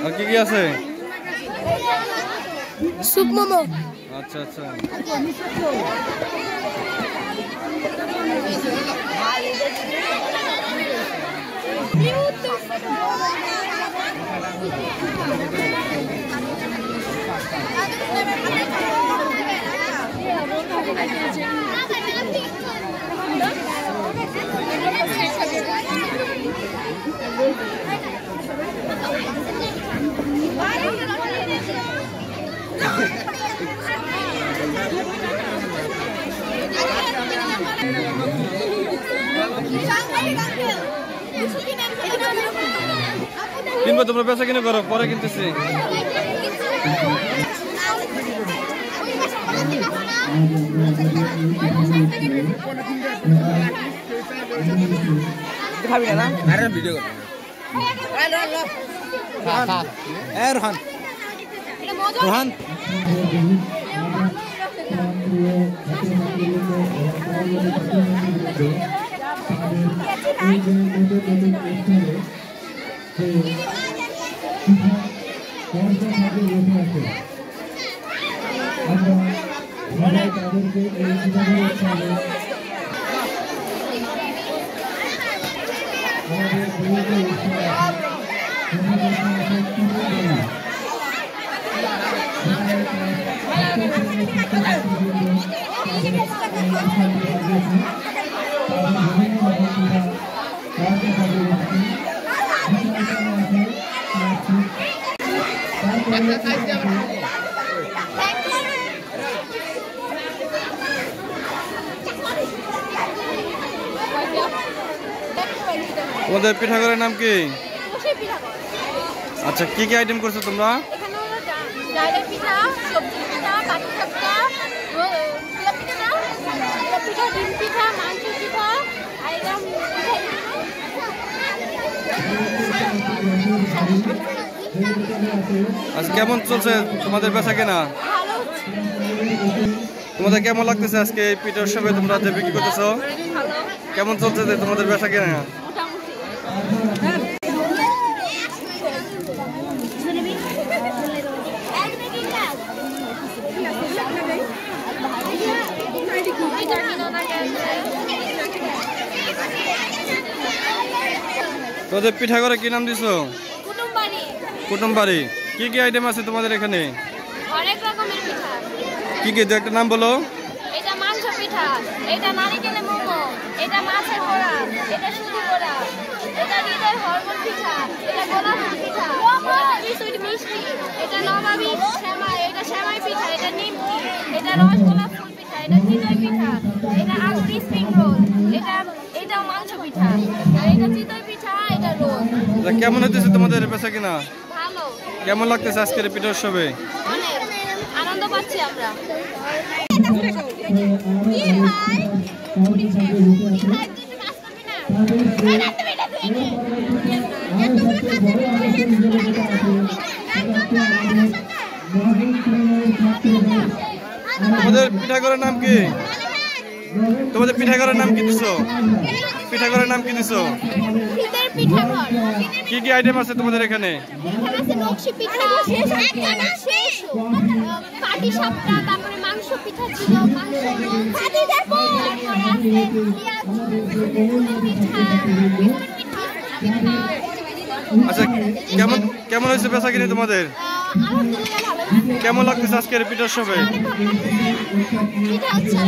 আর কি কি আছে? সুপ মোমো। আচ্ছা আচ্ছা। কিনবো তোমরা পেশা কিনে করো, পরে কিনতেছি। খাবি না? আরে ভিডিও কর। রোহান রোহান তোমাদের পিঠাঘরের নাম কি? আচ্ছা, কি কি আইটেম করছো তোমরা? আচ্ছা, কেমন চলছে তোমাদের বেচা কেনা? তোমাদের কেমন লাগতেছে আজকে এই পিঠা উৎসবে তোমরা যে বিক্রি করতেছো? কেমন চলছে তোমাদের বেচা কেনা? তোদের পিঠা করে কি নাম দিছো? কুটুমবাড়ি। কি কি আইটেম আছে তোমাদের এখানে? অনেক রকমের পিঠা। কি কি একটা নাম বলো? এটা মাংস পিঠা, এটা নারিকেলের মোমো, এটা মাছের বড়া, এটা শুধু বড়া, এটা হৃদয় হরমোন পিঠা, এটা গোলাপ পিঠা, এটা বিস্কুট মিষ্টি, এটা নবাবী সেমাই, এটা সেমাই পিঠা, এটা নিমকি, এটা রসগোল্লা ফুল পিঠা, এটা চিতই পিঠা, এটা আলু স্প্রিং রোল, এটা মাংস পিঠা, আর এটা চিতই পিঠা, এটা রোল। কেমন হতেছে তোমাদের বেচা কিনা? ভালো। কেমন লাগতেছে আজকের পিঠা উৎসবে? অনেক আনন্দ পাচ্ছি আমরা। তোমাদের পিঠাঘরের নাম কি? তোমাদের পিঠাঘরের নাম কি দিছো? পিঠাঘরের নাম কি দিছো? কি কি আইটেম আছে তোমাদের এখানে? নকশি পিঠা, পাটিসাপটা, তারপরে মাংস পিঠা ছিল, মাংস রোল, তারপরে আছে আচ্ছা, কেমন হয়েছে বেচা কিনে তোমাদের? আলহামদুলিল্লাহ ভালো। কেমন লাগতেছে আজকের পিঠা উৎসবে? পিঠা হচ্ছে